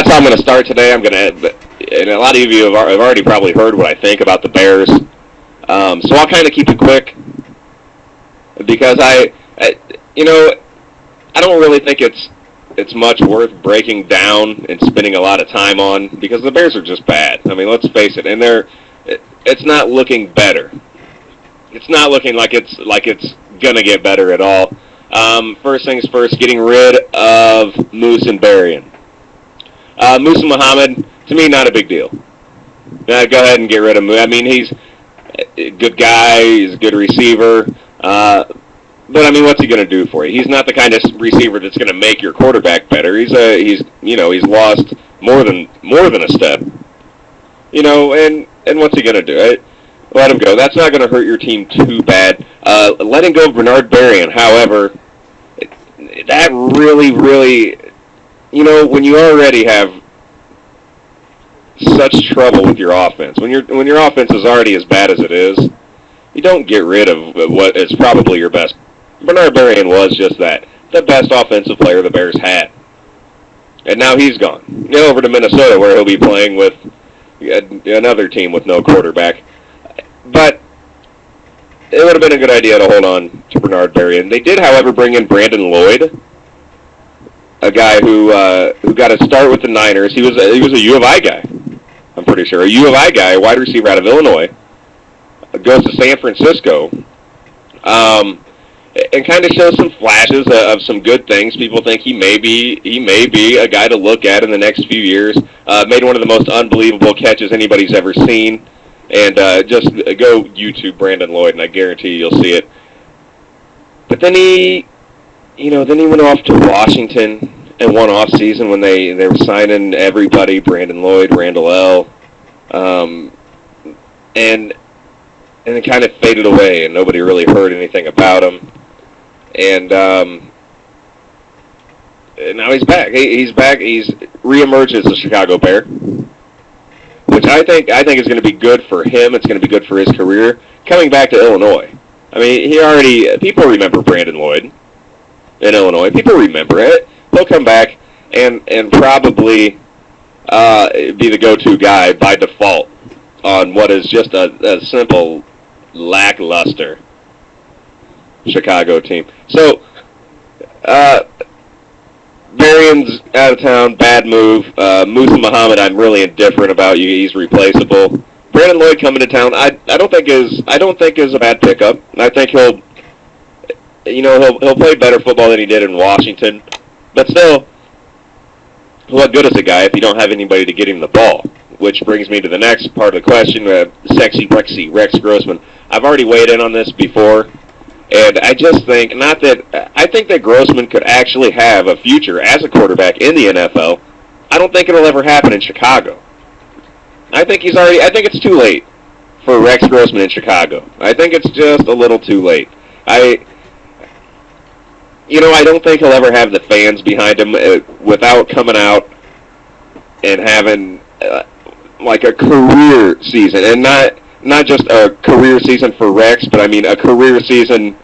that's how I'm going to start today. I'm going to, and a lot of you have already probably heard what I think about the Bears. So I'll kind of keep it quick because I don't really think it's much worth breaking down and spending a lot of time on because the Bears are just bad. I mean, let's face it, and it's not looking better. It's not looking like it's gonna get better at all. First things first, getting rid of Moose and Berrien. Moose and Muhammad, to me, not a big deal. Go ahead and get rid of Moose. I mean, he's a good guy. He's a good receiver. But I mean, what's he going to do for you? He's not the kind of receiver that's going to make your quarterback better. He's lost more than a step. And what's he going to do? Let him go. That's not going to hurt your team too bad. Letting go of Bernard Berrien, however, that really, when you already have such trouble with your offense, when your offense is already as bad as it is, you don't get rid of what is probably your best. Bernard Berrien was just that, the best offensive player the Bears had. And now he's gone. Over to Minnesota where he'll be playing with another team with no quarterback. But it would have been a good idea to hold on to Bernard Berrien. They did, however, bring in Brandon Lloyd, a guy who got a start with the Niners. He was a U of I guy, I'm pretty sure. A U of I guy, a wide receiver out of Illinois. Goes to San Francisco. And kind of shows some flashes of some good things. People think he may be a guy to look at in the next few years. Made one of the most unbelievable catches anybody's ever seen. And just go YouTube Brandon Lloyd, and I guarantee you'll see it. But then he went off to Washington in one off season when they were signing everybody, Brandon Lloyd, Randall L. And it kind of faded away, and nobody really heard anything about him. And now he's back. He's back. He's reemerged as a Chicago Bear, which I think is going to be good for him. It's going to be good for his career. Coming back to Illinois, I mean, people remember Brandon Lloyd in Illinois. People remember it. He'll come back and probably be the go-to guy by default on what is just a simple lackluster Chicago team. So, Berrien's out of town, bad move. Musa Muhammad, I'm really indifferent about. He's replaceable. Brandon Lloyd coming to town, I don't think is a bad pickup. I think he'll play better football than he did in Washington. But still, what good is a guy if you don't have anybody to get him the ball? Which brings me to the next part of the question, sexy Rexy, Rex Grossman. I've already weighed in on this before, and I just think, I think that Grossman could actually have a future as a quarterback in the NFL. I don't think it'll ever happen in Chicago. I think it's too late for Rex Grossman in Chicago. I think it's just a little too late. I don't think he'll ever have the fans behind him without coming out and having like a career season, and not just a career season for Rex, but I mean a career season,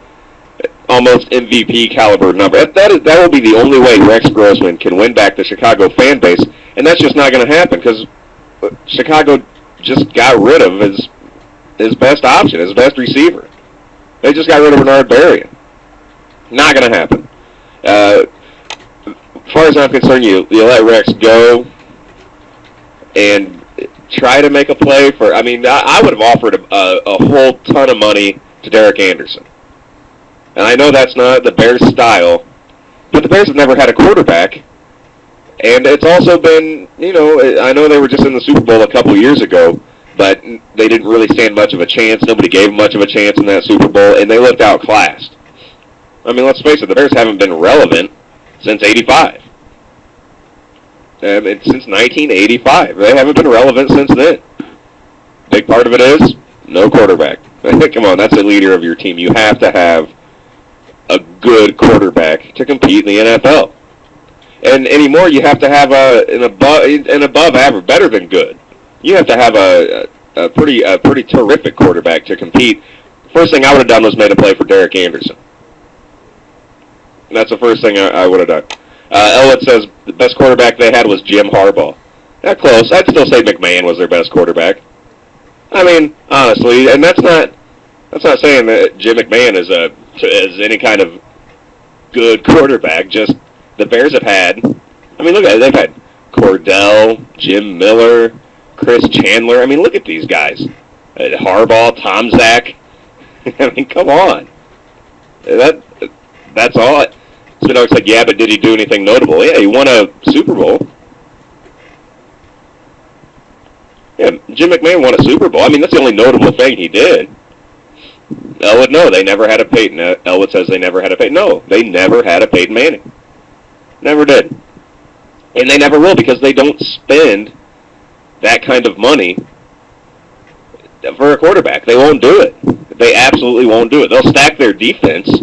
almost MVP caliber number. That will be the only way Rex Grossman can win back the Chicago fan base, and that's just not going to happen because Chicago just got rid of his best option, his best receiver. They just got rid of Bernard Berrien. Not going to happen. As far as I'm concerned, you let Rex go and try to make a play for. I mean, I would have offered a whole ton of money to Derek Anderson, and I know that's not the Bears' style, but the Bears have never had a quarterback, and it's also been, I know they were just in the Super Bowl a couple years ago, but they didn't really stand much of a chance. Nobody gave them much of a chance in that Super Bowl, and they looked outclassed. I mean, let's face it, the Bears haven't been relevant since '85. Since 1985. They haven't been relevant since then. Big part of it is no quarterback. Come on, that's the leader of your team. You have to have a good quarterback to compete in the NFL. And anymore, you have to have an above average, better than good. You have to have a pretty terrific quarterback to compete. First thing I would have done was made a play for Derek Anderson. And that's the first thing I would have done. Elwood says the best quarterback they had was Jim Harbaugh. Not close. I'd still say McMahon was their best quarterback. I mean, honestly, and that's not saying that Jim McMahon is any kind of good quarterback. Just the Bears have had. I mean, look at it. They've had Cordell, Jim Miller, Chris Chandler. I mean, look at these guys. Harbaugh, Tom Zach. I mean, come on. That's all. Spinock's like, yeah, but did he do anything notable? Yeah, he won a Super Bowl. Yeah, Jim McMahon won a Super Bowl. I mean, that's the only notable thing he did. Elwood, no, they never had a Peyton. Elwood says they never had a Peyton. No, they never had a Peyton Manning. Never did. And they never will because they don't spend that kind of money for a quarterback. They won't do it. They absolutely won't do it. They'll stack their defense,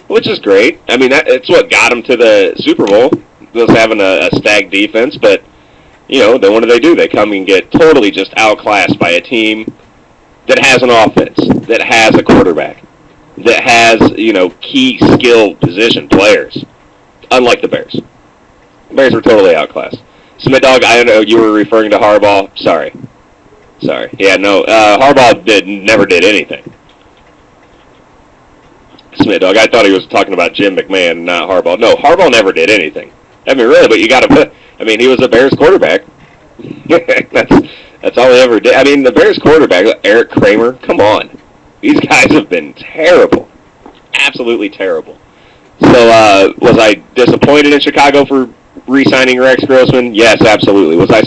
which is great. I mean, it's what got them to the Super Bowl, was having a stacked defense. But, you know, then what do? They come and get totally just outclassed by a team that has an offense, that has a quarterback, that has, you know, key skill position players, unlike the Bears. The Bears were totally outclassed. Smith Dog, I don't know, you were referring to Harbaugh. Sorry. Yeah, no, Harbaugh never did anything. Smith Dog, I thought he was talking about Jim McMahon, not Harbaugh. No, Harbaugh never did anything. I mean, really, but you got to put. I mean, he was a Bears quarterback. That's all he ever did. I mean, the Bears quarterback, Eric Kramer. Come on, these guys have been terrible, absolutely terrible. So, was I disappointed in Chicago for re-signing Rex Grossman? Yes, absolutely. Was I